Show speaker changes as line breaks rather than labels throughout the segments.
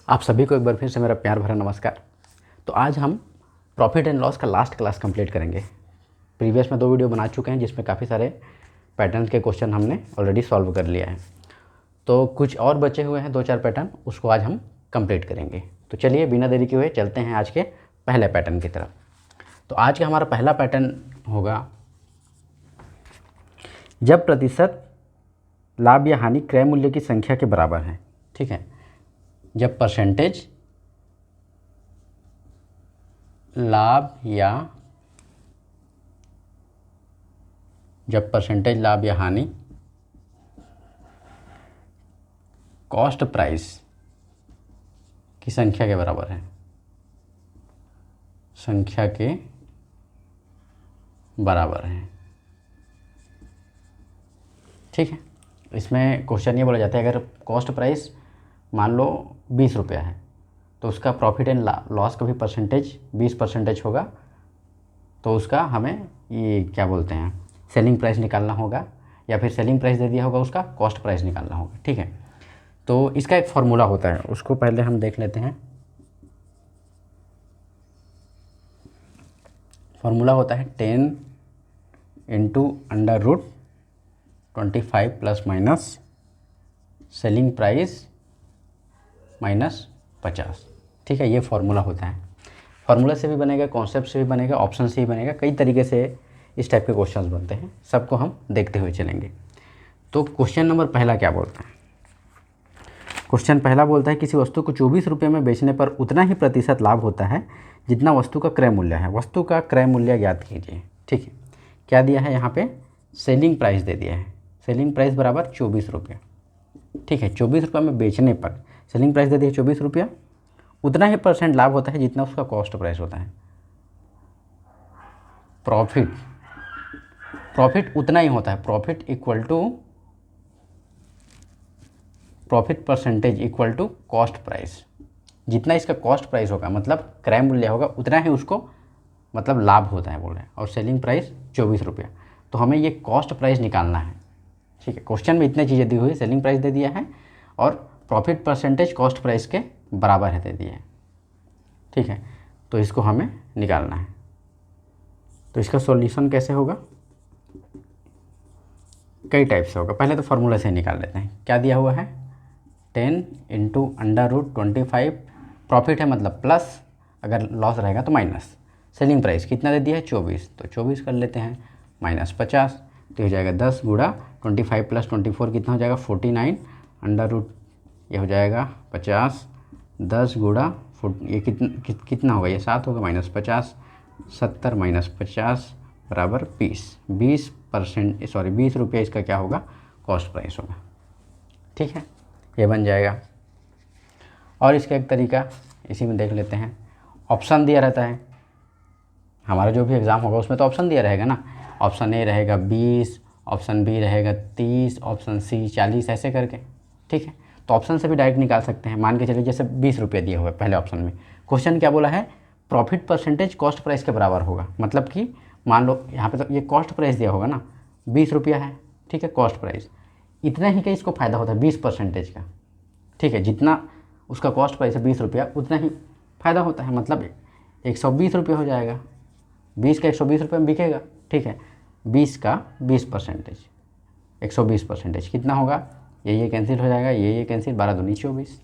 आप सभी को एक बार फिर से मेरा प्यार भरा नमस्कार। तो आज हम प्रॉफिट एंड लॉस का लास्ट क्लास कंप्लीट करेंगे। प्रीवियस में 2 वीडियो बना चुके हैं जिसमें काफ़ी सारे पैटर्न के क्वेश्चन हमने ऑलरेडी सॉल्व कर लिया है। तो कुछ और बचे हुए हैं 2-4 पैटर्न, उसको आज हम कंप्लीट करेंगे। तो चलिए बिना देरी किए हुए चलते हैं आज के पहले पैटर्न की तरफ। तो आज का हमारा पहला पैटर्न होगा, जब प्रतिशत लाभ या हानि क्रय मूल्य की संख्या के बराबर है। ठीक है, जब परसेंटेज लाभ या हानि कॉस्ट प्राइस की संख्या के बराबर है, ठीक है। इसमें क्वेश्चन ये बोला जाता है, अगर कॉस्ट प्राइस मान लो 20 रुपया है तो उसका प्रॉफिट एंड लॉस का भी परसेंटेज 20% होगा। तो उसका हमें ये क्या बोलते हैं, सेलिंग प्राइस निकालना होगा, या फिर सेलिंग प्राइस दे दिया होगा उसका कॉस्ट प्राइस निकालना होगा। ठीक है, तो इसका एक फॉर्मूला होता है, उसको पहले हम देख लेते हैं। फॉर्मूला होता है 10 × √25 प्लस माइनस सेलिंग प्राइस -50। ठीक है, ये फार्मूला होता है। फार्मूला से भी बनेगा, कॉन्सेप्ट से भी बनेगा, ऑप्शन से भी बनेगा, कई तरीके से इस टाइप के क्वेश्चंस बनते हैं, सबको हम देखते हुए चलेंगे। तो क्वेश्चन नंबर पहला क्या बोलता है? क्वेश्चन पहला बोलता है, किसी वस्तु को 24 रुपये में बेचने पर उतना ही प्रतिशत लाभ होता है जितना वस्तु का क्रय मूल्य है। वस्तु का क्रय मूल्य ज्ञात कीजिए। ठीक है, क्या दिया है यहाँ पे? सेलिंग प्राइस दे दिया है। सेलिंग प्राइस बराबर 24 रुपया। ठीक है, 24 रुपये में बेचने पर सेलिंग प्राइस दे दी है 24 रुपया, उतना ही % लाभ होता है जितना उसका कॉस्ट प्राइस होता है। प्रॉफिट उतना ही होता है। Profit percentage equal to cost price. जितना इसका कॉस्ट प्राइस होगा, मतलब क्रय मूल्य होगा, उतना ही उसको मतलब लाभ होता है बोल रहे हैं। और सेलिंग प्राइस 24 रुपया, तो हमें ये कॉस्ट प्राइस निकालना है। ठीक है, क्वेश्चन में इतनी चीज़ें दी हुई है, सेलिंग प्राइस दे दिया है और प्रॉफिट परसेंटेज कॉस्ट प्राइस के बराबर है दे दिया है। ठीक है, तो इसको हमें निकालना है। तो इसका सॉल्यूशन कैसे होगा? कई टाइप से होगा। पहले तो फार्मूला से निकाल लेते हैं। क्या दिया हुआ है? 10 × √25। प्रॉफिट है मतलब प्लस, अगर लॉस रहेगा तो माइनस। सेलिंग प्राइस कितना दे दिया है? 24, तो 24 कर लेते हैं, -50, तो हो जाएगा 10 × 25 + 24 कितना हो जाएगा? 49 √ ये हो जाएगा 50, 10 × ये कितना होगा? ये 7 होगा, -50, 70 - 50 बराबर 20 रुपये इसका क्या होगा? कॉस्ट प्राइस होगा। ठीक है, ये बन जाएगा। और इसका एक तरीका इसी में देख लेते हैं। ऑप्शन दिया रहता है, हमारा जो भी एग्ज़ाम होगा उसमें तो ऑप्शन दिया रहेगा ना। ऑप्शन ए रहेगा 20, ऑप्शन बी रहेगा 30, ऑप्शन सी 40, ऐसे करके। ठीक है, तो ऑप्शन से भी डायरेक्ट निकाल सकते हैं। मान के चलिए जैसे 20 रुपये दिए हुए पहले ऑप्शन में, क्वेश्चन क्या बोला है? प्रॉफिट परसेंटेज कॉस्ट प्राइस के बराबर होगा। मतलब कि मान लो यहाँ पे तो ये कॉस्ट प्राइस दिया होगा ना, 20 रुपया है। ठीक है, कॉस्ट प्राइस इतना ही का इसको फ़ायदा होता है 20% का। ठीक है, जितना उसका कॉस्ट प्राइस है 20 रुपया, उतना ही फ़ायदा होता है। मतलब 120 रुपये हो जाएगा। 20 का 120 रुपये में बिकेगा। ठीक है, 20 का 20%, 120% कितना होगा? ये कैंसिल हो जाएगा, ये कैंसिल, 12 दूनी 24,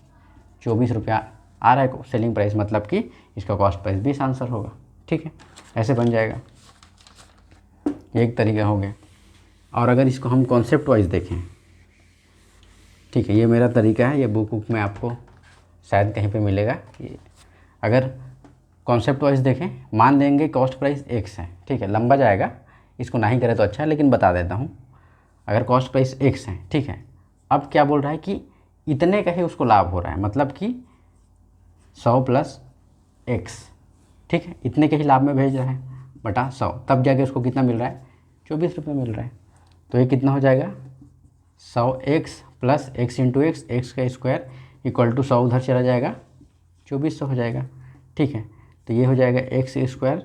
24 रुपया आ रहा है सेलिंग प्राइस, मतलब कि इसका कॉस्ट प्राइस 20 आंसर होगा। ठीक है, ऐसे बन जाएगा। एक तरीका हो गया। और अगर इसको हम कॉन्सेप्ट वाइज देखें, ठीक है, ये मेरा तरीका है, ये बुक में आपको शायद कहीं पे मिलेगा। अगर कॉन्सेप्ट वाइज देखें, मान लेंगे कॉस्ट प्राइस x है। ठीक है, लंबा जाएगा, इसको नहीं करें तो अच्छा है, लेकिन बता देता हूँ। अगर कॉस्ट प्राइस x है, ठीक है, अब क्या बोल रहा है कि इतने का ही उसको लाभ हो रहा है, मतलब कि 100 + x। ठीक है, इतने के ही लाभ में भेज रहा है बटा 100, तब जाके उसको कितना मिल रहा है? 24 रुपये मिल रहा है। तो ये कितना हो जाएगा? 100x + x × x, x का स्क्वायर इक्वल टू 100 उधर चला जाएगा, 2400 हो जाएगा। ठीक है, तो ये हो जाएगा x² +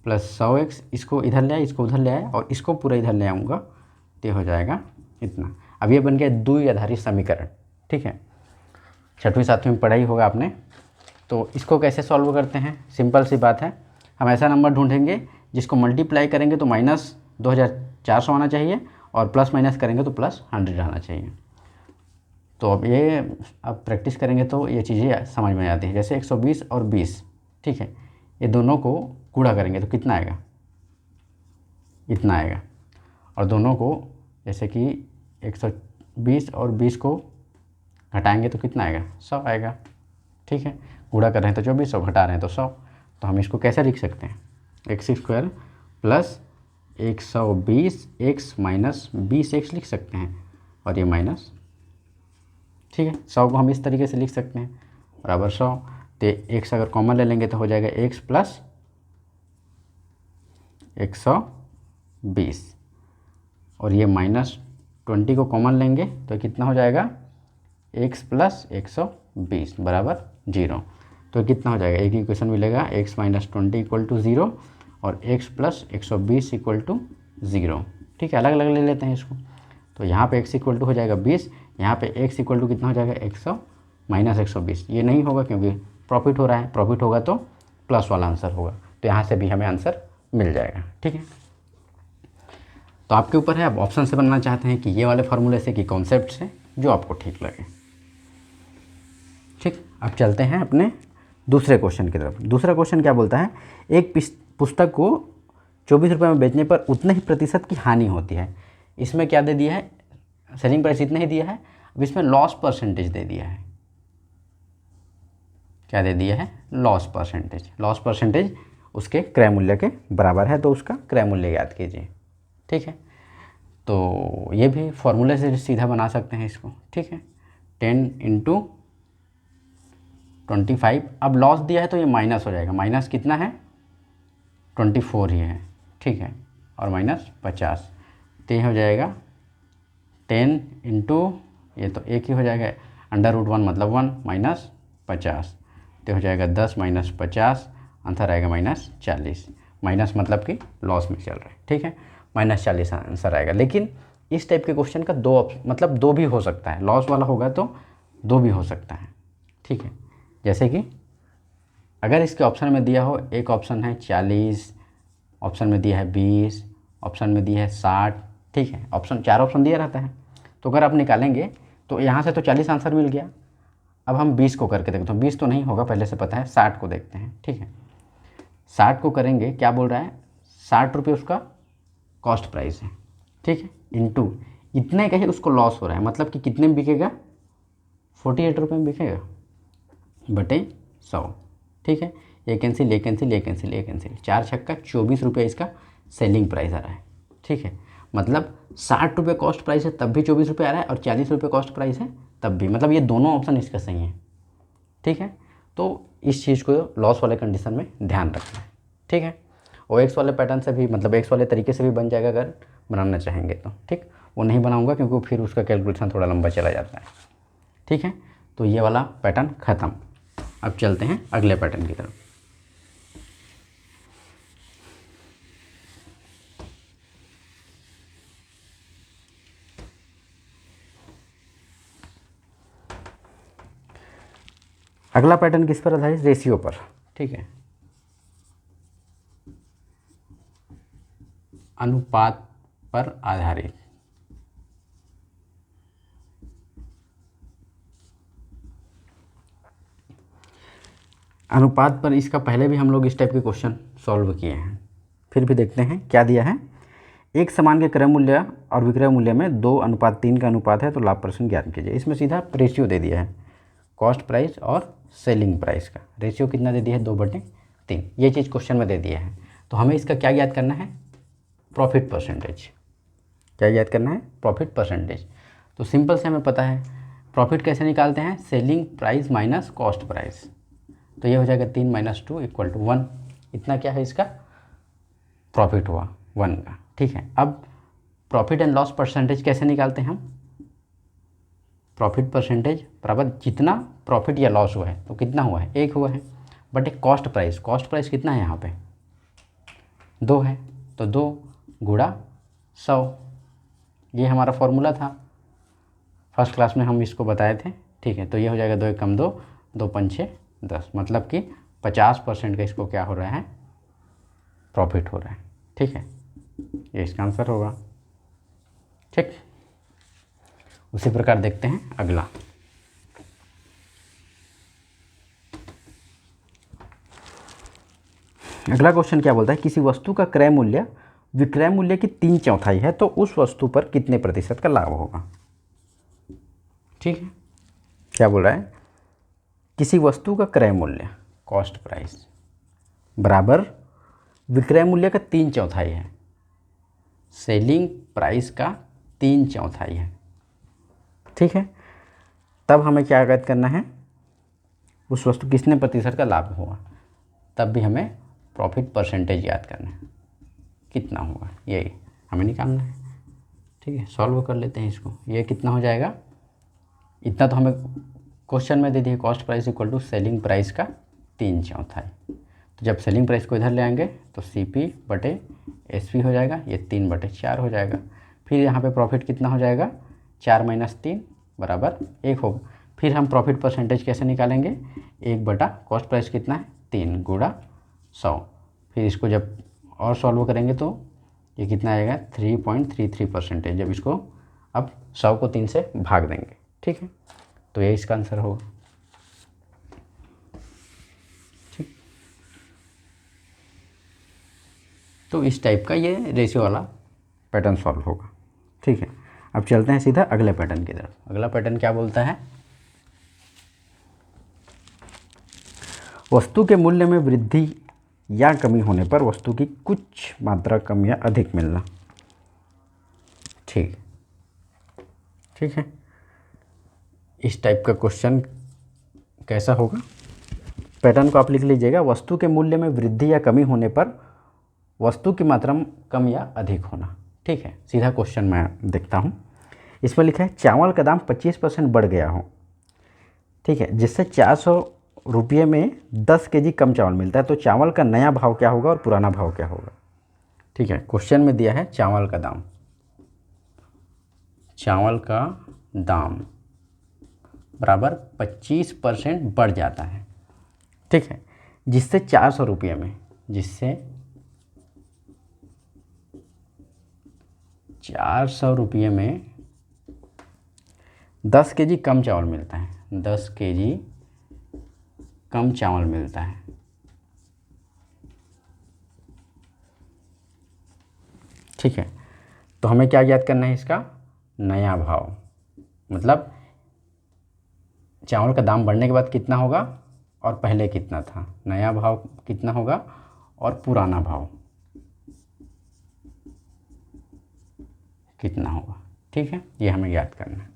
100x, इसको इधर ले आए, इसको उधर ले आए, और इसको पूरा इधर ले आऊँगा, तो ये हो जाएगा इतना। अब ये बन गया द्वि आधारित समीकरण। ठीक है, 6वीं 7वीं में पढ़ा ही होगा आपने। तो इसको कैसे सॉल्व करते हैं, सिंपल सी बात है, हम ऐसा नंबर ढूंढेंगे जिसको मल्टीप्लाई करेंगे तो -2400 आना चाहिए और प्लस माइनस करेंगे तो +100 आना चाहिए। तो अब ये अब प्रैक्टिस करेंगे तो ये चीज़ें समझ में आती है। जैसे 120 और 20, ठीक है, ये दोनों को गुणा करेंगे तो कितना आएगा, इतना आएगा। और दोनों को जैसे कि 120 और 20 को घटाएंगे तो कितना आएगा, 100 आएगा, ठीक है। गुणा कर रहे हैं तो 24 और घटा रहे हैं तो 100। तो हम इसको कैसे लिख सकते हैं, x² plus 120x minus 20x लिख सकते हैं, और ये माइनस, ठीक है। 100 को हम इस तरीके से लिख सकते हैं, बराबर 100। तो x अगर कॉमन ले लेंगे तो हो जाएगा x प्लस 120, और ये -20 को कॉमन लेंगे तो कितना हो जाएगा, x प्लस 120 बराबर 0। तो कितना हो जाएगा, एक इक्वेशन मिलेगा, x माइनस 20 इक्वल टू 0 और x प्लस 120 इक्वल टू 0, ठीक है। अलग अलग ले लेते हैं इसको। तो यहाँ पे x इक्वल टू हो जाएगा 20, यहाँ पे x इक्वल टू कितना हो जाएगा, 100 माइनस 120। ये नहीं होगा क्योंकि प्रॉफिट हो रहा है, प्रॉफिट होगा तो प्लस वाला आंसर होगा, तो यहाँ से भी हमें आंसर मिल जाएगा, ठीक है। तो आपके ऊपर है, आप ऑप्शन से बनना चाहते हैं कि ये वाले फार्मूले से कि कॉन्सेप्ट से, जो आपको ठीक लगे, ठीक। अब चलते हैं अपने दूसरे क्वेश्चन की तरफ। दूसरा क्वेश्चन क्या बोलता है, एक पुस्तक को 24 रुपये में बेचने पर उतने ही प्रतिशत की हानि होती है। इसमें क्या दे दिया है, सेलिंग प्राइस इतना ही दिया है। अब इसमें लॉस परसेंटेज दे दिया है, क्या दे दिया है, लॉस परसेंटेज। लॉस परसेंटेज उसके क्रय मूल्य के बराबर है, तो उसका क्रय मूल्य याद कीजिए, ठीक है। तो ये भी फॉर्मूले से सीधा बना सकते हैं इसको, ठीक है। 10 × 25, अब लॉस दिया है तो ये माइनस हो जाएगा, माइनस कितना है, 24 ही है, ठीक है, और -50, तो ये हो जाएगा 10 × ये तो एक ही हो जाएगा, √1 मतलब 1 -50, तो हो जाएगा 10 - 50, आंसर आएगा -40। माइनस मतलब कि लॉस में चल रहा है, ठीक है, -40 आंसर आएगा। लेकिन इस टाइप के क्वेश्चन का दो भी हो सकता है, लॉस वाला होगा तो 2 भी हो सकता है, ठीक है। जैसे कि अगर इसके ऑप्शन में दिया हो, एक ऑप्शन है 40, ऑप्शन में दिया है 20, ऑप्शन में दिया है 60, ठीक है, ऑप्शन 4 ऑप्शन दिया रहता है। तो अगर आप निकालेंगे तो यहाँ से तो 40 आंसर मिल गया। अब हम 20 को करके देखते हैं, 20 तो नहीं होगा, पहले से पता है, 60 को देखते हैं, ठीक है। 60 को करेंगे, क्या बोल रहा है, 60 रुपये उसका कॉस्ट प्राइस है, ठीक है, इंटू इतने का ही उसको लॉस हो रहा है, मतलब कि कितने में बिकेगा, 48 रुपये में बिकेगा, बटे 100, ठीक है। ये कैंसिल, ये कैंसिल, ये कैंसिल, ये कैंसिल, 4 छक्का 24 रुपये इसका सेलिंग प्राइस आ रहा है, ठीक है। मतलब 60 रुपये कॉस्ट प्राइस है तब भी 24 रुपये आ रहा है, और 40 रुपये कॉस्ट प्राइस है तब भी, मतलब ये दोनों ऑप्शन इसका सही है, ठीक है। तो इस चीज़ को लॉस वाले कंडीशन में ध्यान रखना है, ठीक है। OX वाले पैटर्न से भी, मतलब X वाले तरीके से भी बन जाएगा अगर बनाना चाहेंगे तो, ठीक। वो नहीं बनाऊंगा क्योंकि फिर उसका कैलकुलेशन थोड़ा लंबा चला जाता है, ठीक है। तो ये वाला पैटर्न ख़त्म। अब चलते हैं अगले पैटर्न की तरफ। अगला पैटर्न किस पर आधारित, रेशियो पर, ठीक है, अनुपात पर आधारित। अनुपात पर इसका पहले भी हम लोग इस टाइप के क्वेश्चन सॉल्व किए हैं, फिर भी देखते हैं क्या दिया है। एक सामान के क्रय मूल्य और विक्रय मूल्य में 2:3 का अनुपात है, तो लाभ परसेंट ज्ञात कीजिए। इसमें सीधा रेशियो दे दिया है, कॉस्ट प्राइस और सेलिंग प्राइस का रेशियो कितना दे दिया है, 2/3, ये चीज़ क्वेश्चन में दे दिया है। तो हमें इसका क्या याद करना है, प्रॉफिट परसेंटेज। क्या याद करना है, प्रॉफिट परसेंटेज। तो सिंपल से हमें पता है प्रॉफिट कैसे निकालते हैं, selling price minus cost price. तो ये हो जाएगा 3 - 2 = 1, इतना क्या है इसका प्रॉफिट हुआ 1 का, ठीक है। अब प्रॉफिट एंड लॉस परसेंटेज कैसे निकालते हैं हम, प्रॉफिट परसेंटेज बराबर जितना प्रॉफिट या लॉस हुआ है तो कितना हुआ है, 1 हुआ है, बट एक कॉस्ट प्राइस, कॉस्ट प्राइस कितना है यहाँ पे 2 है, तो 2 × 100, ये हमारा फॉर्मूला था, फर्स्ट क्लास में हम इसको बताए थे, ठीक है। तो ये हो जाएगा 2 एक कम 2, 2 पंचे 10, मतलब कि 50% का इसको क्या हो रहा है, प्रॉफिट हो रहा है। ठीक है, ये इसका आंसर होगा। ठीक, उसी प्रकार देखते हैं अगला। अगला क्वेश्चन क्या बोलता है, किसी वस्तु का क्रय मूल्य विक्रय मूल्य की 3/4 है तो उस वस्तु पर कितने प्रतिशत का लाभ होगा। ठीक है, क्या बोल रहा है, किसी वस्तु का क्रय मूल्य कॉस्ट प्राइस बराबर विक्रय मूल्य का 3/4 है, सेलिंग प्राइस का 3/4 है। ठीक है, तब हमें क्या याद करना है, उस वस्तु कितने प्रतिशत का लाभ होगा, तब भी हमें प्रॉफिट परसेंटेज याद करना है, कितना होगा यही हमें निकालना है। ठीक है, सॉल्व कर लेते हैं इसको। ये कितना हो जाएगा, इतना तो हमें क्वेश्चन में दे दिए, cost price equal to selling price का 3/4। तो जब सेलिंग प्राइस को इधर ले आएंगे तो CP/SP हो जाएगा, ये 3/4 हो जाएगा। फिर यहाँ पे प्रॉफिट कितना हो जाएगा, 4 - 3 बराबर 1 होगा। फिर हम प्रॉफिट परसेंटेज कैसे निकालेंगे, 1 कॉस्ट प्राइस कितना है 3 × 100। फिर इसको जब और सॉल्व करेंगे तो ये कितना आएगा 3.33%। जब इसको अब 100 को 3 से भाग देंगे। ठीक है, तो ये इसका आंसर होगा। ठीक, तो इस टाइप का ये रेशियो वाला पैटर्न सॉल्व होगा। ठीक है, अब चलते हैं सीधा अगले पैटर्न की तरफ। अगला पैटर्न क्या बोलता है, वस्तु के मूल्य में वृद्धि या कमी होने पर वस्तु की कुछ मात्रा कम या अधिक मिलना। ठीक, ठीक है, इस टाइप का क्वेश्चन कैसा होगा, पैटर्न को आप लिख लीजिएगा, वस्तु के मूल्य में वृद्धि या कमी होने पर वस्तु की मात्रा में कम या अधिक होना। ठीक है, सीधा क्वेश्चन मैं देखता हूँ। इसमें लिखा है चावल का दाम 25% बढ़ गया हो। ठीक है, जिससे 400 रुपये में 10 kg कम चावल मिलता है, तो चावल का नया भाव क्या होगा और पुराना भाव क्या होगा। ठीक है, क्वेश्चन में दिया है चावल का दाम, चावल का दाम बराबर 25% बढ़ जाता है। ठीक है, जिससे 400 रुपये में, जिससे 400 रुपये में 10 kg कम चावल मिलता है, 10 kg कम चावल मिलता है। ठीक है, तो हमें क्या याद करना है, इसका नया भाव, मतलब चावल का दाम बढ़ने के बाद कितना होगा और पहले कितना था, नया भाव कितना होगा और पुराना भाव कितना होगा। ठीक है, ये हमें याद करना है।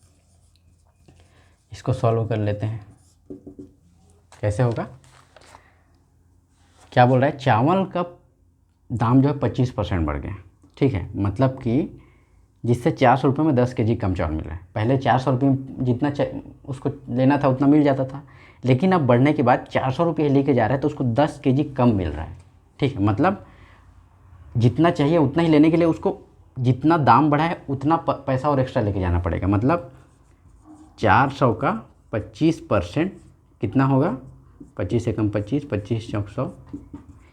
इसको सॉल्व कर लेते हैं, कैसे होगा, क्या बोल रहा है, चावल का दाम जो है 25% बढ़ गया। ठीक है, मतलब कि जिससे 400 रुपये में 10 kg कम चावल मिल रहा है। पहले 400 रुपये में जितना उसको लेना था उतना मिल जाता था, लेकिन अब बढ़ने के बाद 400 रुपये लेके जा रहा है तो उसको 10 kg कम मिल रहा है। ठीक है, मतलब जितना चाहिए उतना ही लेने के लिए उसको जितना दाम बढ़ा है उतना पैसा और एक्स्ट्रा लेके जाना पड़ेगा। मतलब 400 का 25% कितना होगा, 25 से कम 25, 25 चौक 100,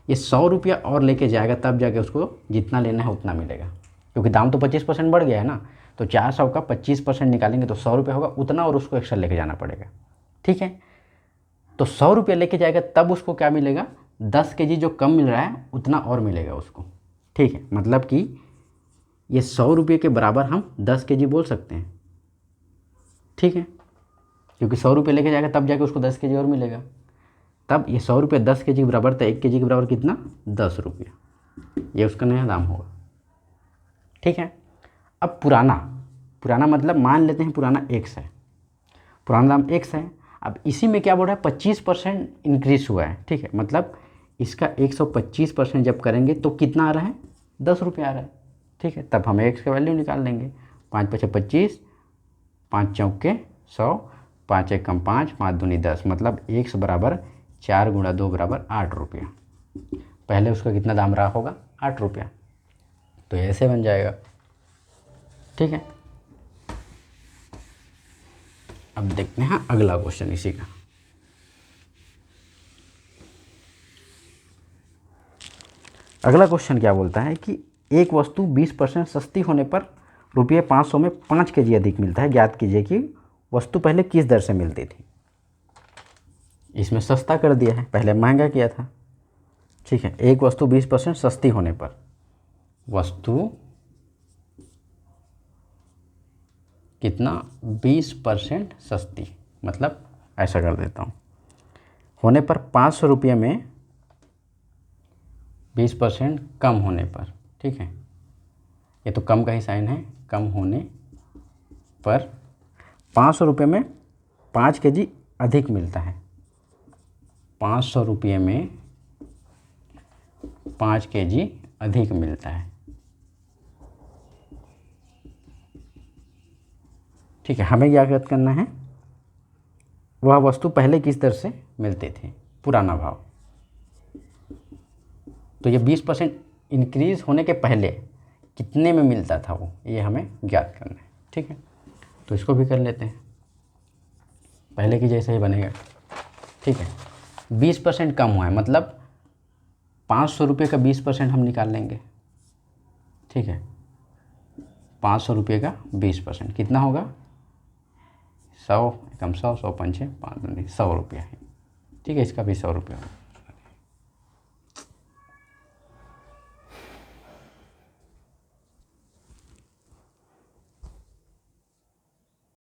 ये 100 रुपया और लेके जाएगा, तब जाके उसको जितना लेना है उतना मिलेगा, क्योंकि दाम तो 25% बढ़ गया है ना। तो 400 का 25% निकालेंगे तो 100 रुपया होगा, उतना और उसको एक्स्ट्रा लेके जाना पड़ेगा। ठीक है, तो 100 रुपया लेके जाएगा तब उसको क्या मिलेगा, 10 kg जो कम मिल रहा है उतना और मिलेगा उसको। ठीक है, मतलब कि ये 100 रुपये के बराबर हम 10 kg बोल सकते हैं। ठीक है, क्योंकि 100 रुपये लेके जाएगा तब जाके उसको 10 kg और मिलेगा। तब ये 100 रुपये 10 kg के बराबर, तो 1 kg के बराबर कितना, 10 रुपया, ये उसका नया दाम होगा। ठीक है, अब पुराना मतलब मान लेते हैं पुराना X है, पुराना दाम X है। अब इसी में क्या बोल रहा है, 25% इंक्रीज हुआ है। ठीक है, मतलब इसका 125% जब करेंगे तो कितना आ रहा है, 10 रुपये आ रहा है। ठीक है, तब हम X का वैल्यू निकाल लेंगे, 5 × 5 = 25, 5 चौके 100, 5 × 1 = 5, 5 दूनी 10, मतलब X बराबर 4 × 2 बराबर 8 रुपया। पहले उसका कितना दाम रहा होगा, 8 रुपया, तो ऐसे बन जाएगा। ठीक है, अब देखते हैं अगला क्वेश्चन इसी का। अगला क्वेश्चन क्या बोलता है कि एक वस्तु 20% सस्ती होने पर रुपये 500 में 5 kg अधिक मिलता है। ज्ञात कीजिए कि वस्तु पहले किस दर से मिलती थी। इसमें सस्ता कर दिया है, पहले महंगा किया था। ठीक है, एक वस्तु 20% सस्ती होने पर, वस्तु कितना 20% सस्ती, मतलब ऐसा कर देता हूँ, होने पर 500 रुपये में 20% कम होने पर। ठीक है, ये तो कम का ही साइन है, कम होने पर 500 रुपये में 5 kg अधिक मिलता है। 500 रुपये में 5 kg अधिक मिलता है। ठीक है, हमें क्या ज्ञात करना है, वह वस्तु पहले किस दर से मिलते थे, पुराना भाव। तो ये 20% इंक्रीज होने के पहले कितने में मिलता था वो, ये हमें ज्ञात करना है। ठीक है, तो इसको भी कर लेते हैं, पहले की जैसे ही बनेगा। ठीक है, 20% कम हुआ है, मतलब 500 रुपये का 20% हम निकाल लेंगे। ठीक है, 500 रुपये का 20% कितना होगा, 100 कम 100 100 पंचे 5 100 रुपया है। ठीक है, इसका भी 100 रुपया होगा।